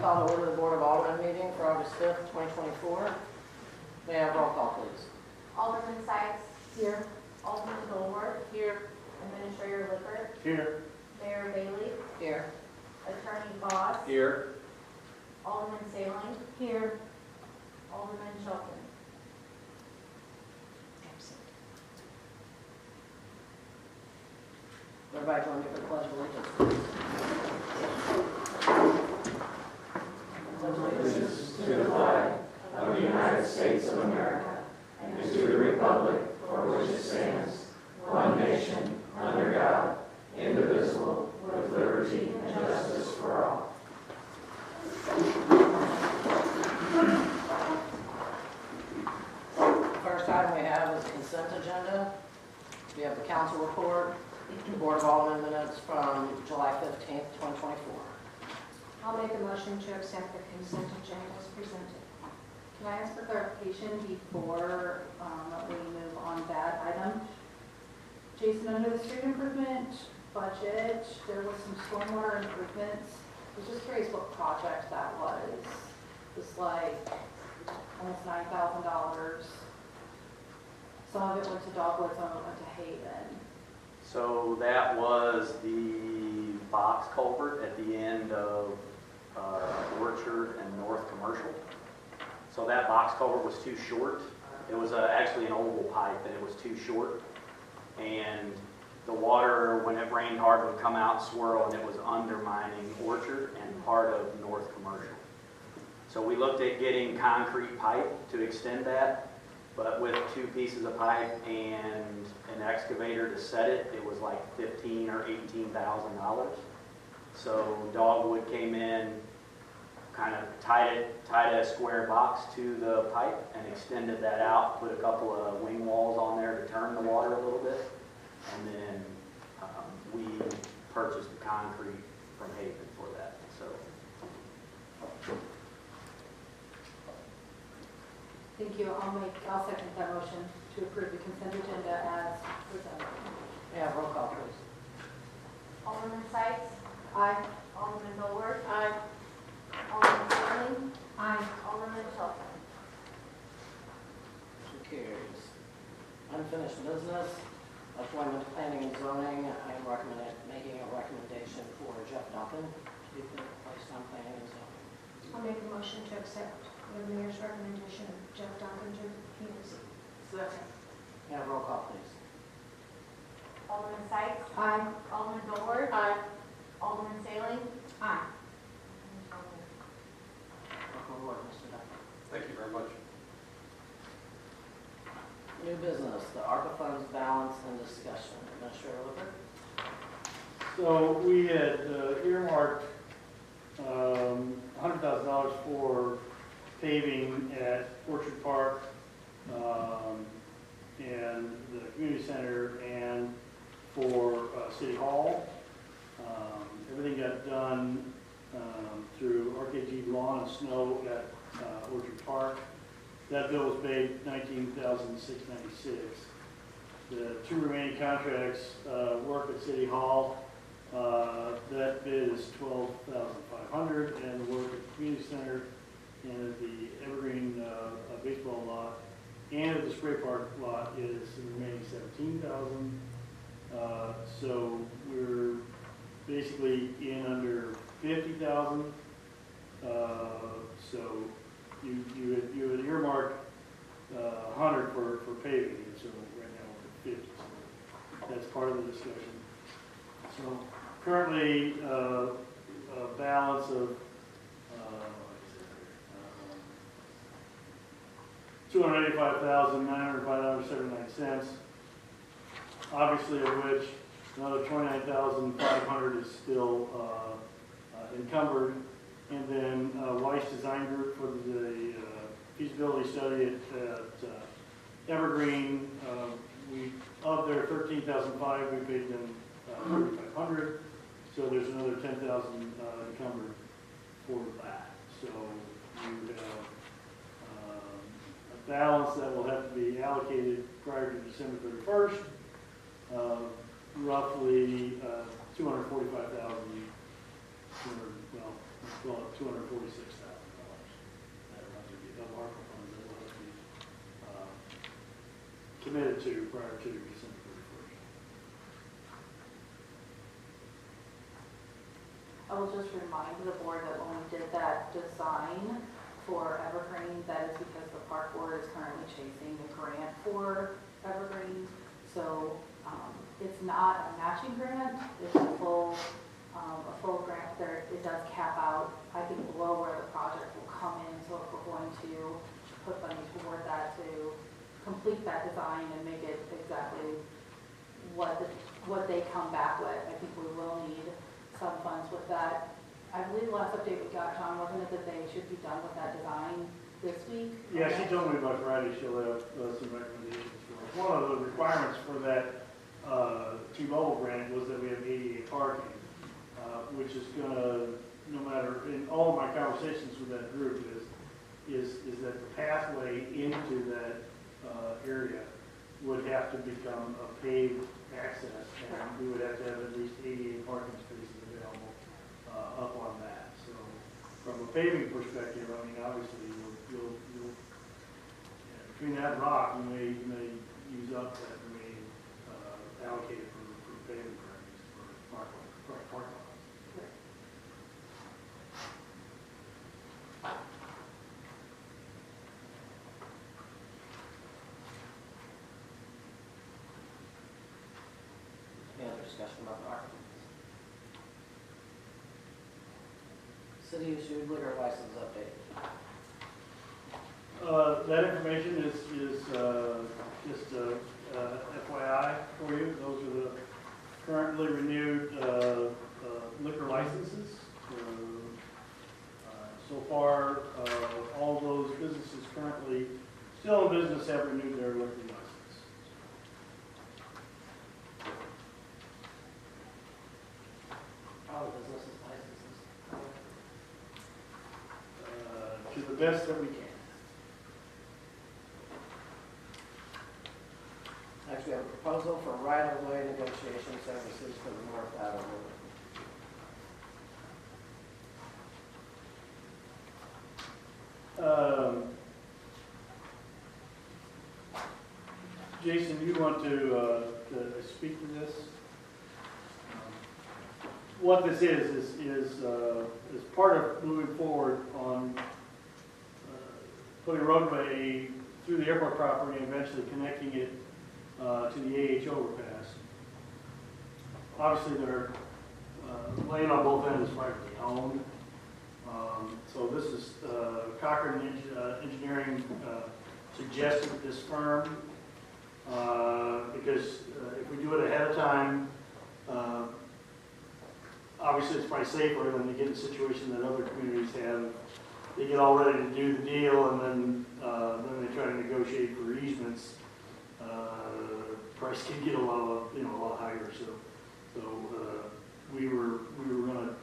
call to order the Board of Alderman meeting for August 5th, 2024. May I have roll call, please? Alderman Sykes. Here. Alderman Dilworth. Here. Administrator Lippert. Here. Mayor Bailey. Here. Attorney Voss. Here. Alderman Sailing. Here. Alderman Shelton. Everybody join me for the Pledge of Allegiance. Allegiance to the flag of the United States of America and to the republic for which it stands, one nation, under God, indivisible, with liberty and justice for all. The first item we have is the consent agenda. We have the council report, the Board of Alderman minutes from July 15th, 2024. I'll make a motion to accept the consent agenda as presented. Can I ask for clarification before we move on that item? Jason, under the street improvement budget, there was some stormwater improvements. I was just curious what project that was. It was like almost $9,000. Some of it went to Dogwood, some of it went to Haven. So that was the box culvert at the end of Orchard and North Commercial. So that box culvert was too short. It was actually an oval pipe and it was too short. And the water, when it rained hard, would come out, swirl, and it was undermining Orchard and part of North Commercial. So we looked at getting concrete pipe to extend that, but with 2 pieces of pipe and an excavator to set it, it was like $15,000 or $18,000. So Dogwood came in, kind of tied a square box to the pipe and extended that out, put a couple of wing walls on there to turn the water a little bit, and then we purchased the concrete from Haven for that. So. Thank you. I'll second that motion to approve the consent agenda as presented. May I have roll call, please? Alderman Sykes. Aye. Alderman Dilworth. Aye. Alderman Sailing. Aye. Alderman Shelton. Motion carries. Unfinished business, appointment to planning and zoning. I am making a recommendation for Jeff Duncan to be placed on planning and zoning. I'll make a motion to accept the mayor's recommendation of Jeff Duncan to P&Z. Second. May I have roll call, please? Alderman Sykes. Aye. Alderman Dilworth. Aye. Alderman Sailing. Aye. Welcome aboard, Mr. Duncan. Thank you very much. New business, the ARPA funds balance and discussion. Administrator Lippert. So we had earmarked $100,000 for paving at Orchard Park and the community center and for City Hall. Everything got done through RKG Lawn and Snow at Orchard Park. That bill was paid $19,696. The 2 remaining contracts work at City Hall. That bid is $12,500, and the work at the community center and at the Evergreen baseball lot and at the spray park lot is the remaining $17,000. So we're basically in under $50,000. So you had earmarked 100 for paving, and so right now we're at 50. So that's part of the discussion. So currently a balance of $285,905.79, obviously of which another $29,500 is still encumbered, and then Weiss Design Group for the feasibility study at Evergreen. Of their $13,500, we paid them $3,500, so there's another $10,000 encumbered for that. So you have a balance that will have to be allocated prior to December 31st, roughly $245,000, well, let's call it $246,000. That runs to be of ARPA funds that will have to be committed to prior to December 31st. I will just remind the board that when we did that design for Evergreen, that is because the park board is currently chasing a grant for Evergreen. So it's not a matching grant, it's a full grant there. It does cap out, I think, below where the project will come in. So if we're going to put money toward that to complete that design and make it exactly what they come back with, I think we will need some funds with that. I believe the last update we got, John, wasn't it that they should be done with that design this week? Yeah, she told me by Friday she'll have some recommendations for us. One of the requirements for that T-Mobile grant was that we have ADA parking, which is gonna, no matter, in all of my conversations with that group is that the pathway into that area would have to become a paved access, and we would have to have at least 88 parking spaces available up on that. So from a paving perspective, I mean, obviously, you'll between that and rock, you may use up that remaining allocated for paving projects for parking lots. Any other discussion about the ARPA? City issued liquor license update. That information is just FYI for you. Those are the currently renewed liquor licenses. So far, all those businesses currently still in business have renewed their liquor license. All the businesses licenses. To the best that we can. Next, we have a proposal for right-of-way negotiation services for the North Avenue. Jason, you want to speak to this? What this is part of moving forward on putting a roadway through the airport property and eventually connecting it to the AH overpass. Obviously, they're laying on both ends privately owned. So this is Cochran Engineering suggested this firm because if we do it ahead of time, obviously it's probably safer than to get in a situation that other communities have. They get all ready to do the deal and then they try to negotiate for easements. Price can get a lot higher. So we were gonna.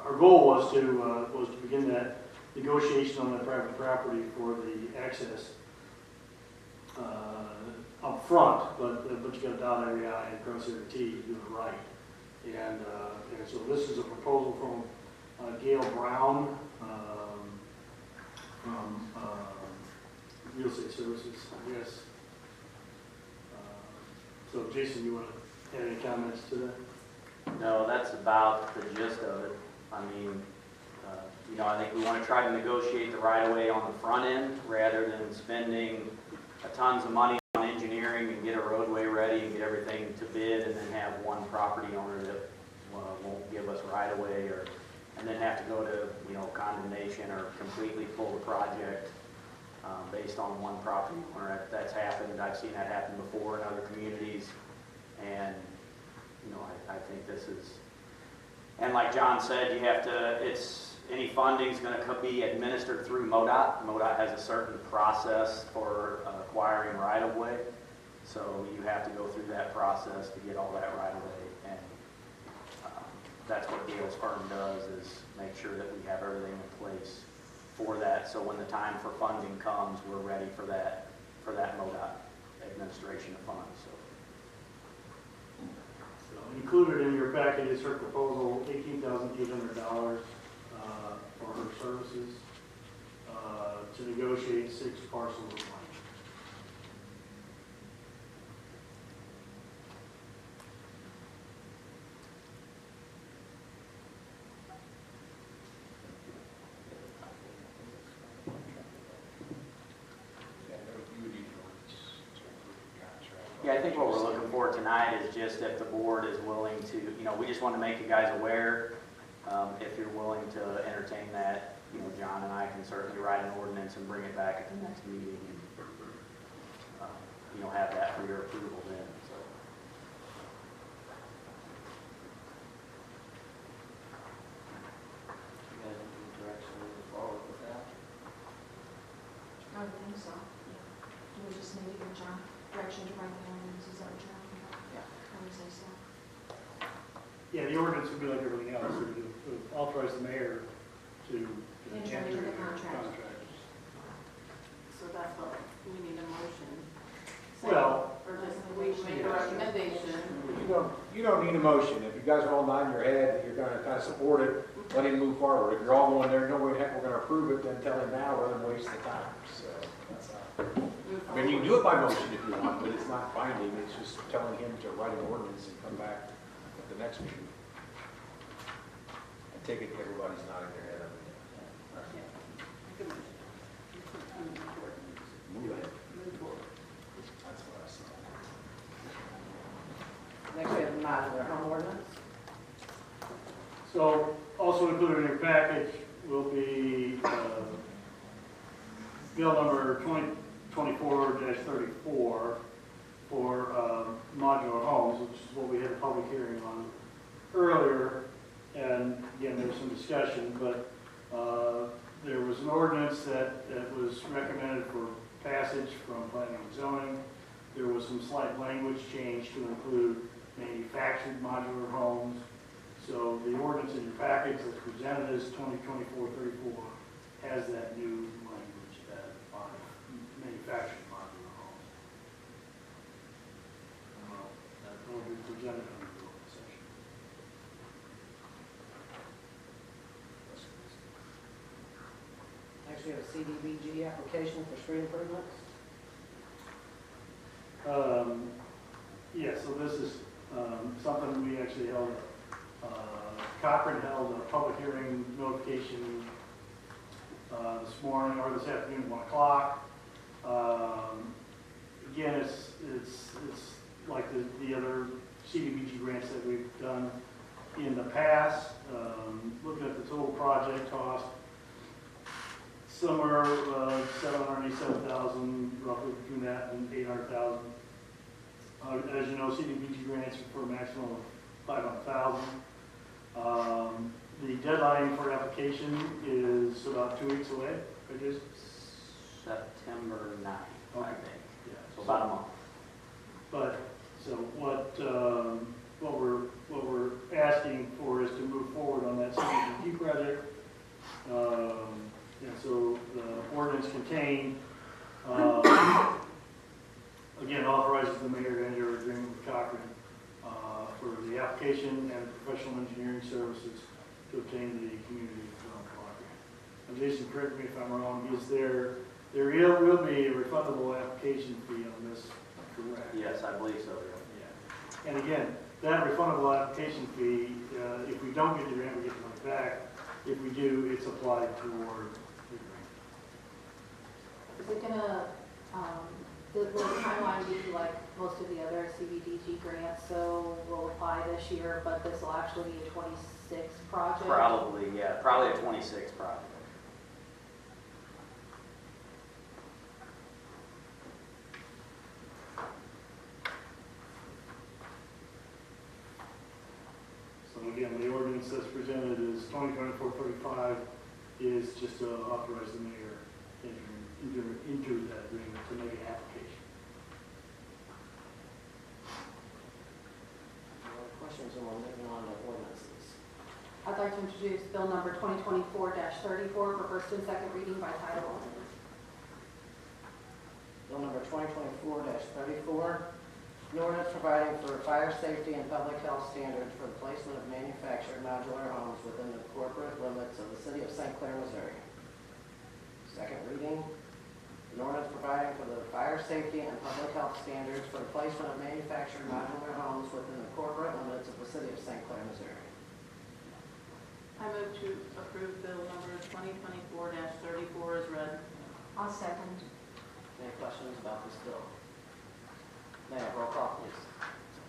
Our goal was to begin that negotiation on that private property for the access up front, but you got to dot every I and cross every T to do it right. And so this is a proposal from Gail Brown from Real Estate Services, I guess. So Jason, you want to add any comments to that? No, that's about the gist of it. I mean, I think we want to try to negotiate the right-of-way on the front end rather than spending tons of money on engineering and get a roadway ready and get everything to bid and then have one property owner that won't give us right-of-way and then have to go to, condemnation or completely pull the project based on one property owner. That's happened. I've seen that happen before in other communities. And, I think this is, and like John said, you have to, any funding is going to be administered through MoDOT. MoDOT has a certain process for acquiring right-of-way. So you have to go through that process to get all that right-of-way. And that's what Gail's firm does, is make sure that we have everything in place for that. So when the time for funding comes, we're ready for that MoDOT administration of funds. So included in your packet is her proposal, $18,800 Services to negotiate 6 parcels of land. Yeah, I think what we're looking for tonight is just if the board is willing to, we just want to make you guys aware. If you're willing to entertain that, John and I can certainly write an ordinance and bring it back at the next meeting and, have that for your approval then, so. You guys in any direction moving forward with that? I would think so, yeah. Do we just need to give John direction to write the ordinance, is that what you're talking about? Yeah. I would say so. Yeah, the ordinance would be like everything else. It would authorize the mayor to Enter into the contract. So that's what, we need a motion. Well, Or just we make a recommendation. You don't need a motion. If you guys are all nodding your head, that you're gonna kind of support it, let him move forward. If you're all going there, no way the heck we're gonna approve it, then tell him now rather than waste the time. So, that's how. I mean, you can do it by motion if you want, but it's not binding. It's just telling him to write an ordinance and come back at the next meeting. I take it everybody's nodding their head. Move ahead. That's what I saw. Next, we have the modular home ordinance. so also included in your package will be bill number 2024-34 for modular homes, which is what we had a public hearing on earlier. And again, there was some discussion, but there was an ordinance that was recommended for passage from planning and zoning. There was some slight language change to include manufactured modular homes. So the ordinance in your package that's presented as 2024-34 has that new language that manufactured modular homes. That will be presented under the open session. Next, we have a CDBG application for street improvements. Yeah, so this is something we actually held, Cochran held a public hearing notification this morning or this afternoon at 1 o'clock. Again, it's like the other CDBG grants that we've done in the past. Looking at the total project cost, somewhere $787,000, roughly between that and $800,000. As you know, CDBG grants are for a maximum of $500,000. The deadline for application is about 2 weeks away. It is September 9th, I think. Yeah. So about a month. But so what we're asking for is to move forward on that CDBG project. And so the ordinance contained, again, authorizes the mayor to enter an agreement with Cochran for the application and professional engineering services to obtain the community development block grant. And Jason, correct me if I'm wrong, there will be a refundable application fee on this, correct? Yes, I believe so, Yeah. And again, that refundable application fee, if we don't get the grant, we get the money back. If we do, it's applied toward the grant. Is it gonna, will the timeline be like most of the other CBDG grants, so we'll apply this year, but this will actually be a 26 project? Probably, yeah, probably a 26 project. So again, the ordinance that's presented is 2024-35 is just to authorize the mayor into that agreement to make an application. Any other questions, and we're moving on to ordinances. I'd like to introduce bill number 2024-34 for first and second reading by title only. Bill number 2024-34, an ordinance providing for fire safety and public health standards for the placement of manufactured modular homes within the corporate limits of the city of St. Clair, Missouri. safety and public health standards for the placement of manufactured modular homes within the corporate limits of the city of St. Clair, Missouri. I move to approve bill number 2024-34 as read. I'll second. Any questions about this bill? May I have roll call, please?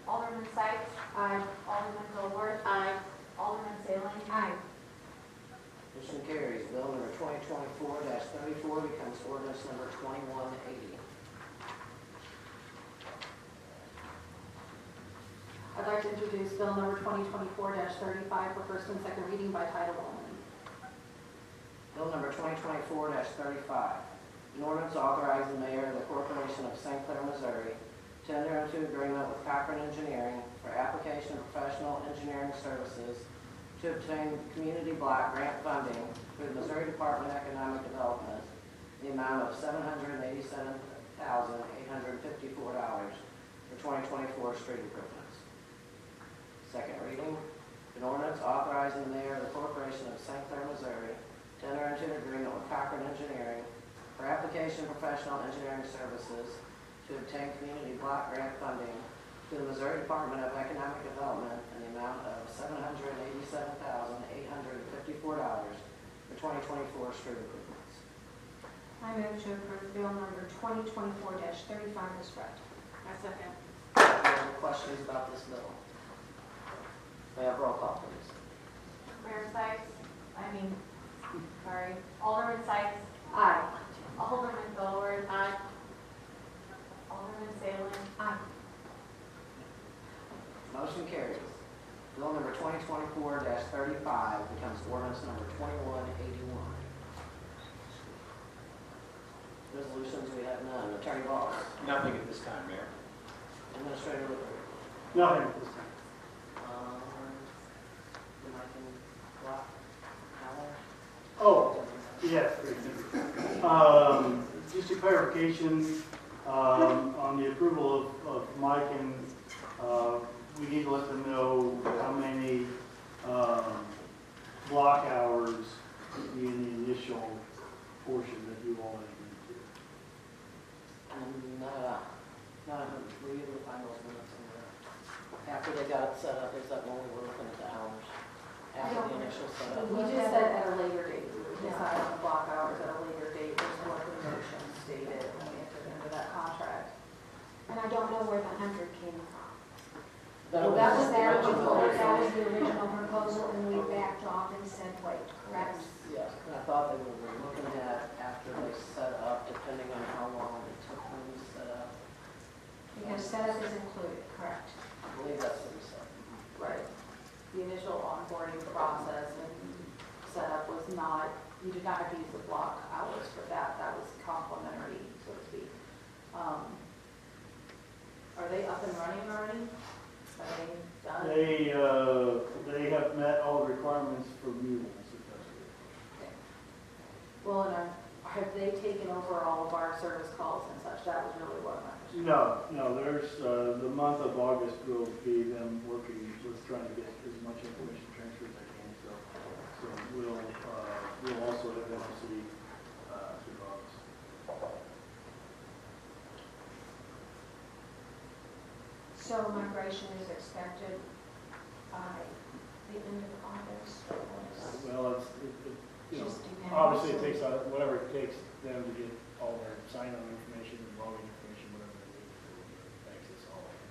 Alderman Sykes. Aye. Alderman Colbert. Aye. Alderman Saley. Aye. Motion carries. Bill number 2024-34 becomes ordinance number 2180. I'd like to introduce bill number 2024-35 for first and second reading by title only. Bill number 2024-35, an ordinance authorizing the mayor of the Corporation of St. Clair, Missouri to enter into agreement with Cochran Engineering for application of professional engineering services to obtain community block grant funding through the Missouri Department of Economic Development in the amount of $787,854 for 2024 street improvements. Second reading, an ordinance authorizing the mayor of the Corporation of St. Clair, Missouri to enter into an agreement with Cochran Engineering for application of professional engineering services to obtain community block grant funding through the Missouri Department of Economic Development in the amount of $787,854 for 2024 street improvements. I move to approve bill number 2024-35 as read. I second. Any questions about this bill? May I have roll call, please? Mayor Sykes. Alderman Sykes. Aye. Alderman Colbert. Aye. Alderman Saley. Aye. Motion carries. Bill number 2024-35 becomes ordinance number 2181. Resolutions, we have none. Attorney Voss. Nothing at this time, Mayor. Administrator Lippert. Nothing at this time. The mic and block. Howard. Oh, yes, great, thank you. Just a clarification, on the approval of Mike, and, we need to let them know how many, block hours in the initial portion that you all agreed to. And, were you able to find those minutes in there? After they got it set up, is that when we were looking at the hours? After the initial setup? We just said at a later date, we would decide on the block hours at a later date, which is what the motion stated when we entered into that contract. And I don't know where the 100 came from. That That was the there original before, that was motion. the original proposal, and we backed off and said, wait, correct? Yes, and I thought they were looking at after they set up, depending on how long it took them to set up. Because setup is included, correct? I believe that's what we said. Right. The initial onboarding process and setup was not, you did not have to use the block hours for that. That was complimentary, so to speak. Are they up and running already? Are they done? They have met all the requirements for mules, if that's good. Okay. Well, and have they taken over all of our service calls and such? That was really what my question. No, there's, the month of August will be them working with trying to get as much information transferred as they can, so we'll also have FCC through August. So migration is expected by the end of August. Well, you know, Just depends. obviously it takes, whatever it takes them to get all their sign-on information and login information, whatever they need to access all of it.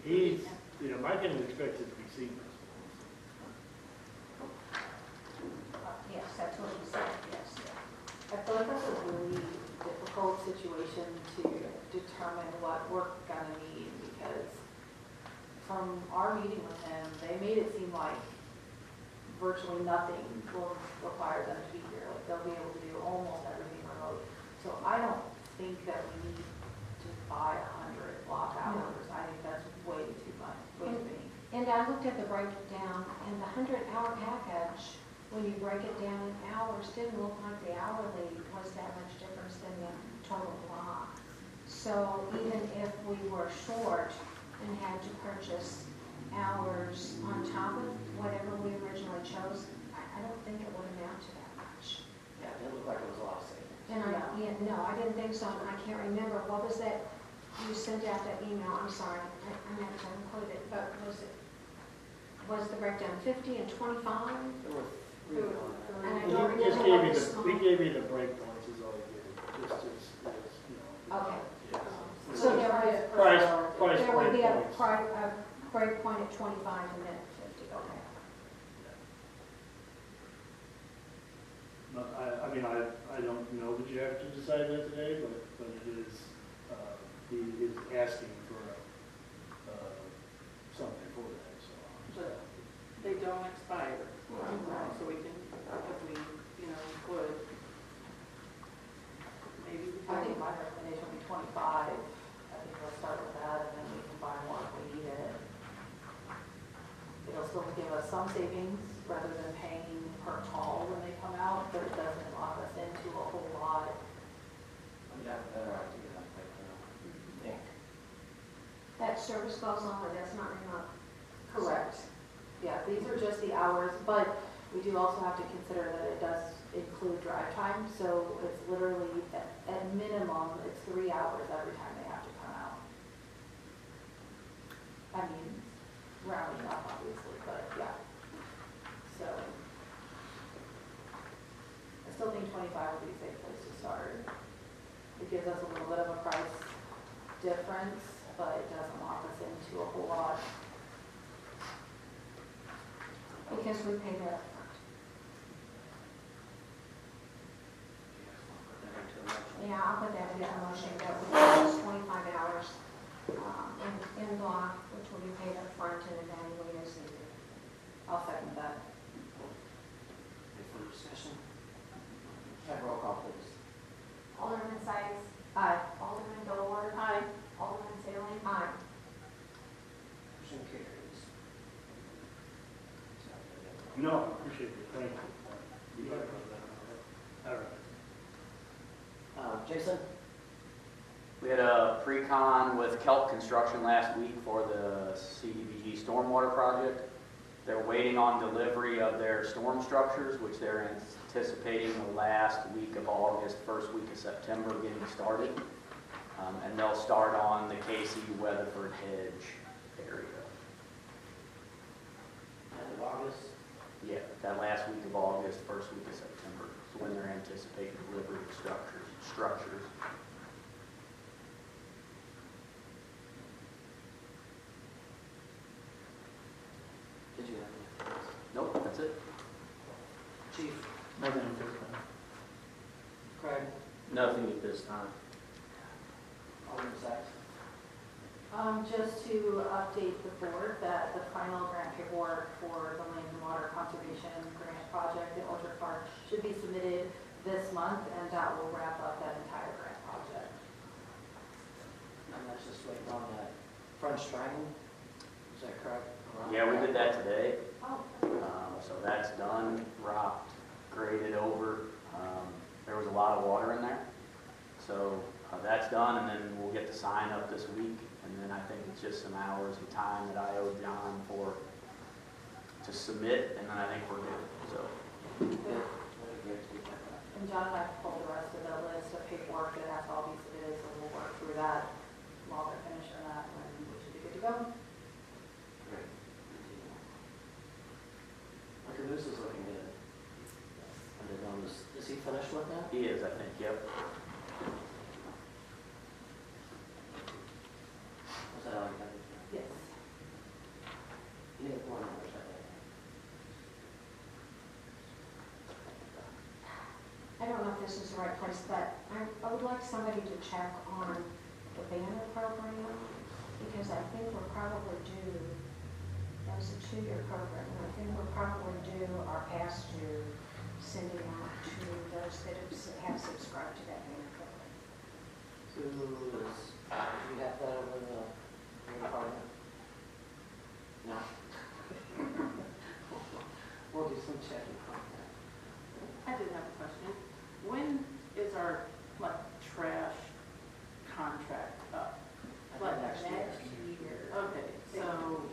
He's, Mike is expected to be seamless. Yes, that's what he said, yes. I feel like that's a really difficult situation to determine what we're gonna need, because from our meeting with him, they made it seem like virtually nothing will require them to be here. Like, they'll be able to do almost everything remote. So I don't think that we need to buy 100 block hours. I think that's way too much, way too many. And I looked at the breakdown, and the 100-hour package, when you break it down in hours, didn't look like the hourly was that much difference than the total block. So even if we were short and had to purchase hours on top of whatever we originally chose, I I don't think it would amount to that much. Yeah, it looked like it was a lot of savings. And no, I didn't think so, and I can't remember, what was that, you sent out that email, I'm sorry, I meant to include it, but was the breakdown 50 and 25? There were three on there. And I He don't just remember gave what me the the, small. he gave me the breakpoints is all he did, just as, you know. Okay. Yeah. So there would, Price there would be a breakpoints. break point at 25 and then at 50, okay. But I mean, I don't know that you have to decide that today, but it is, he is asking for, something for that, so. But they don't expire, so we can, if we, would, maybe we I can. think my recommendation would be 25. I think we'll start with that and then we can buy more if we need it. It'll still give us some savings rather than paying per call when they come out, but it doesn't lock us into a whole lot. I'd have a better idea, I think. That service calls only, that's not remote. Correct. Yeah, these are just the hours, but we do also have to consider that it does include drive time, so it's literally, at minimum, it's 3 hours every time they have to come out. I mean, rounding up, obviously, but yeah. So, I still think 25 would be a safe place to start. It gives us a little bit of a price difference, but it doesn't lock us into a whole lot. Because we pay that upfront. Yeah, I'll put that in the motion, that we use 25 hours in block, which will be paid upfront and evaluated as needed. I'll second that. Any further discussion? Have roll call, please. Alderman Sykes, Aye. Alderman Doler, Aye. Alderman Sailing, Aye. Motion carries. No, I appreciate it, thank you. You got that. All right. Jason? We had a pre-con with Kelp Construction last week for the CDBG stormwater project. They're waiting on delivery of their storm structures, which they're anticipating the last week of August, first week of September, getting started. And they'll start on the Casey Weatherford Hedge area. End of August? Yeah, that last week of August, first week of September is when they're anticipating delivery of structures. Did you have anything else? Nope, that's it. Chief? Nothing at this time. Craig? Nothing at this time. Alderman Sykes? Just to update the board that the final grant paperwork for the Land and Water Conservation Grant Project in Orchard Park should be submitted this month, and that will wrap up that entire grant project. And that's just waiting on that French triangle? Is that correct? Yeah, we did that today. Oh. So that's done, rocked, graded over. There was a lot of water in there. So that's done, and then we'll get the sign up this week. And then I think it's just some hours of time that I owe John to submit, and then I think we're good, so. Good. And John and I pulled the rest of the list of paperwork that has to all be submitted, so we'll work through that while they're finished on that, and we should be good to go. Great. Our caboose is looking good. I didn't know, is he finished with that? He is, I think, yep. Was that all you had? Yes. You need more numbers, I think. I don't know if this is the right place, but I would like somebody to check on the banner program, because I think we're probably due, that was a 2-year program, and I think we're probably due our past due sending out to those that have subscribed to that banner program. Who is, do you have that over the department? No? We'll do some checking on that. I did have a question. When is our, trash contract up? I think next year. Okay, so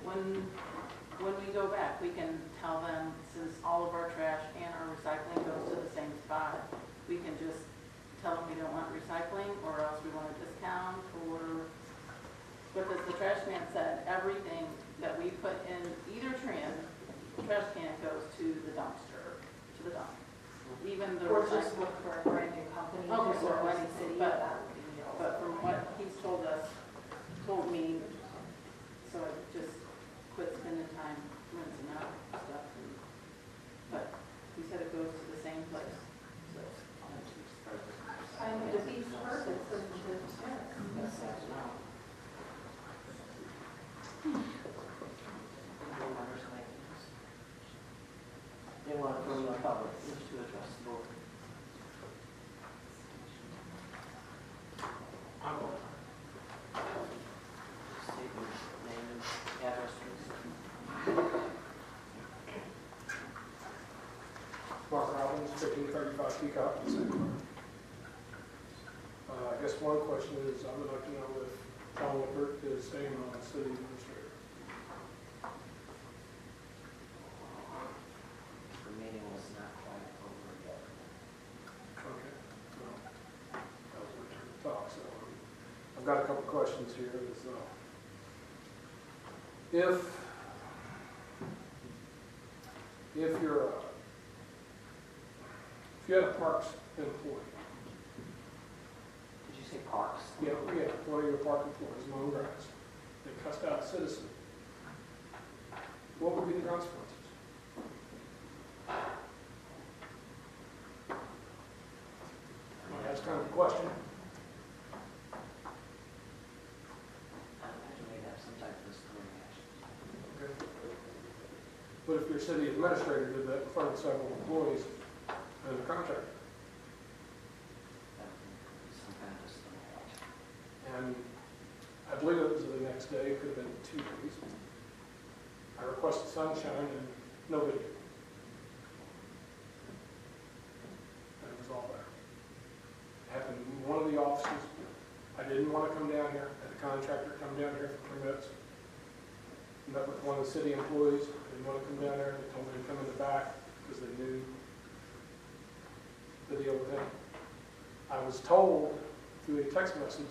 when when we go back, we can tell them, since all of our trash and our recycling goes to the same spot, we can just tell them we don't want recycling, or else we want a discount, or, because the trash man said everything that we put in either trash can goes to the dumpster, to the dump. Even the Or just recycling. look for a brand new company to Okay, serve or any city, but- that would be also. But from what he's told me, so I just quit spending time rinsing out stuff. But he said it goes to the same place, so. And it defeats the purpose of the business. That's it, no. Anyone from the public wish to address the board? State your name and address, please. Mark Robbins, 1535 Peacock. I guess one question is, I would like to know if John Lippert is staying on as city administrator. The meeting was not quite over yet. Okay. Well, that was my turn to talk, so I've got a couple of questions here. If you had a parks employee, Did you say parks? yeah, one of your park employees mowing grass, they cussed out a citizen, what would be the consequences? That's kind of the question. I imagine we'd have some type of disciplinary action. Okay. But if your city administrator did that in front of several employees and a contractor, That would be some kind of disciplinary action. and I believe it was the next day, it could have been 2 days, I requested sunshine and nobody did. And it was all there. It happened in one of the offices. I didn't want to come down here, had a contractor come down here for permits. Met with one of the city employees, I didn't want to come down there, they told me to come in the back because they knew the deal with him. I was told through a text message,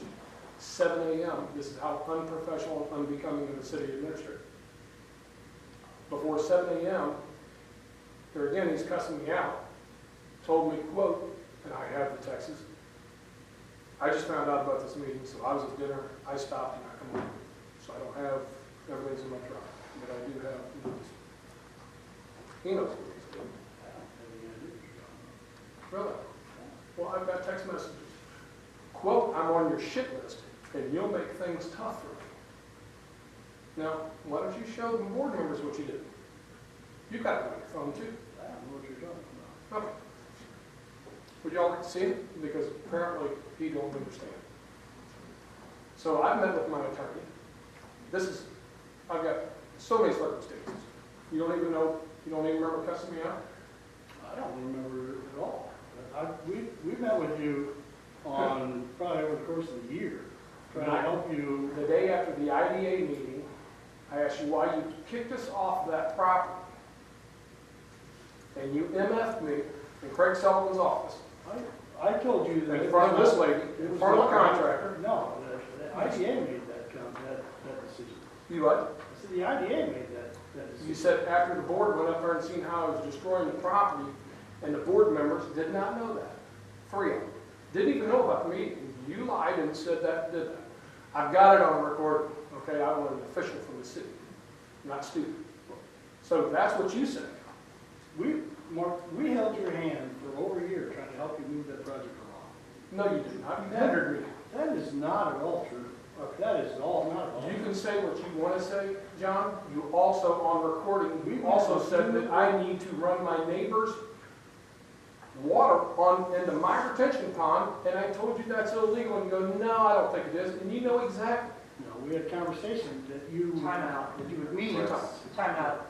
7 a.m., this is how unprofessional and unbecoming of a city administrator. Before 7 a.m., there again, he's cussing me out, told me, quote, and I have the texts, I just found out about this meeting, so I was at dinner, I stopped and I come home. So I don't have everybody's in my truck, but I do have news. He knows what he's doing. Really? Well, I've got text messages. Quote, I'm on your shit list, and you'll make things tough for me. Now, why don't you show the board members what you did? You got it on your phone, too. I don't know what you're talking about. Okay. Would y'all like to see it? Because apparently he don't understand. So I met with my attorney. I've got so many circumstances. You don't even remember cussing me out? I don't remember it at all. We met with you on probably over the course of the year, trying to help you. The day after the IDA meeting, I asked you why you kicked us off that property. And you MF'd me in Craig Sullivan's office, I told you that. in front of this lady, it in was front of the not- contractor. No, the IDA made that decision. You what? I said the IDA made that decision. You said after the board went up there and seen how I was destroying the property, and the board members did not know that. 3 of them. Didn't even know about the meeting. You lied and said that, did that. I've got it on record, okay? I want an official from the city, not stupid. So that's what you said. Mark, we held your hand for over a year trying to help you move that project along. No, you did not. You hindered me. That is not at all true. That is all not at all. You can say what you want to say, John. You also, on recording, you also said that I need to run my neighbor's water into my retention pond, and I told you that's illegal, and you go, no, I don't think it is, and you know exactly. No, we had a conversation that you would meet us. Time out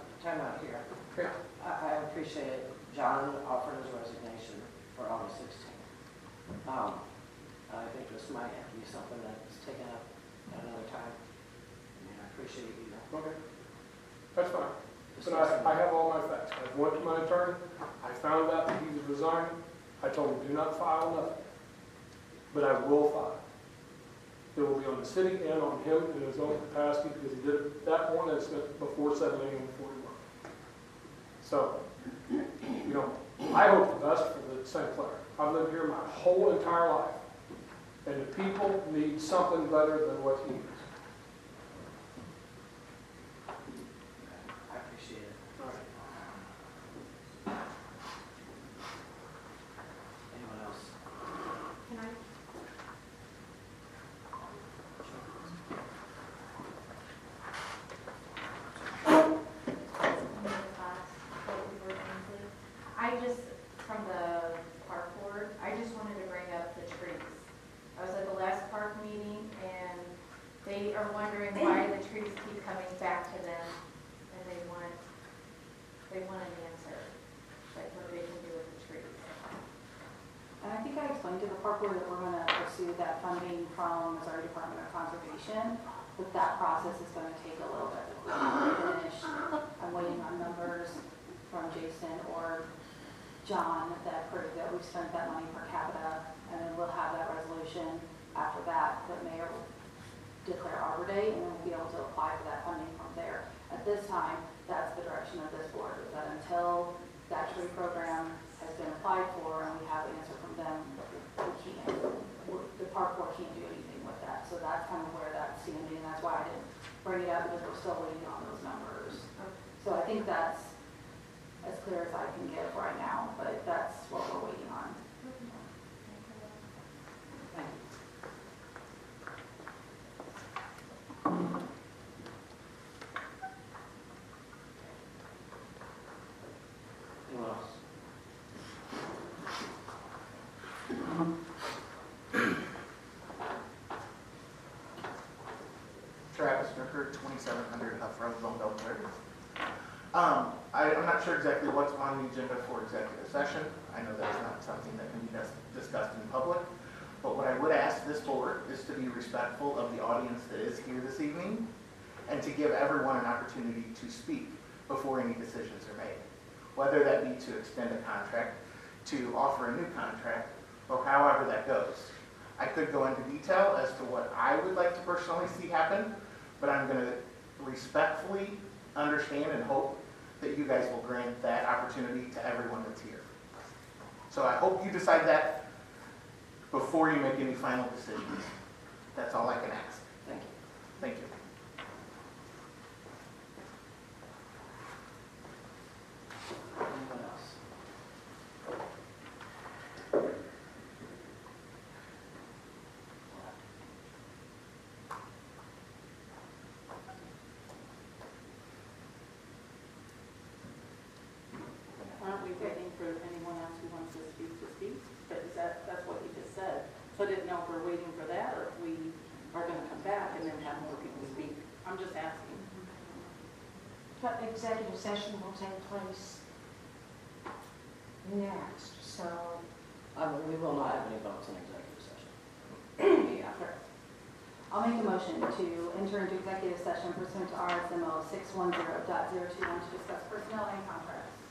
here. Yeah. I appreciate it. John offered his resignation for August 16th. I think this might have to be something that's taken up at another time. I mean, I appreciate you. Okay. That's fine. But I have all my facts. I went to my attorney, I found out that he was resigning, I told him, do not file nothing. But I will file. It will be on the city and on him in his own capacity, because he did that one incident before 7 a.m. 41. So, you know, I hope the best for the St. Clair. I've lived here my whole entire life, and the people need something better than what he is. I appreciate it. Anyone else? Can I? I just, from the park board, I just wanted to bring up the trees. I was at the last park meeting, and they are wondering why the trees keep coming back to them, and they want an answer, like what they can do with the trees. And I think I explained to the park board that we're gonna pursue that funding from Missouri Department of Conservation, but that process is gonna take a little bit. We're not finished. I'm waiting on numbers from Jason or John that prove that we've spent that money per capita, and then we'll have that resolution after that, the mayor will declare Arbor Day, and then we'll be able to apply for that funding from there. At this time, that's the direction of this board, is that until that tree program has been applied for and we have an answer from them, the park board can't do anything with that. So that's kind of where that's standing, and that's why I didn't bring it up, because we're still waiting on those numbers. So I think that's as clear as I can give right now, but that's what we're waiting on. Thank you. Anyone else? Travis Dricker, 2700 Huff Road, Lone Belvedere. I'm not sure exactly what's on the agenda for executive session. I know that's not something that can be discussed in public, but what I would ask this board is to be respectful of the audience that is here this evening, and to give everyone an opportunity to speak before any decisions are made. Whether that be to extend a contract, to offer a new contract, or however that goes. I could go into detail as to what I would like to personally see happen, but I'm going to respectfully understand and hope that you guys will grant that opportunity to everyone that's here. So I hope you decide that before you make any final decisions. That's all I can ask. Thank you. Thank you. Anyone else? Aren't we waiting for anyone else who wants to speak to speak? But is that's what you just said. So I didn't know if we're waiting for that, or if we are gonna come back and then have more people speak. I'm just asking. But executive session will take place next, so We will not have any votes in executive session. Yeah, sure. I'll make a motion to enter into executive session pursuant to RSMO 610.021 to discuss personnel and contracts.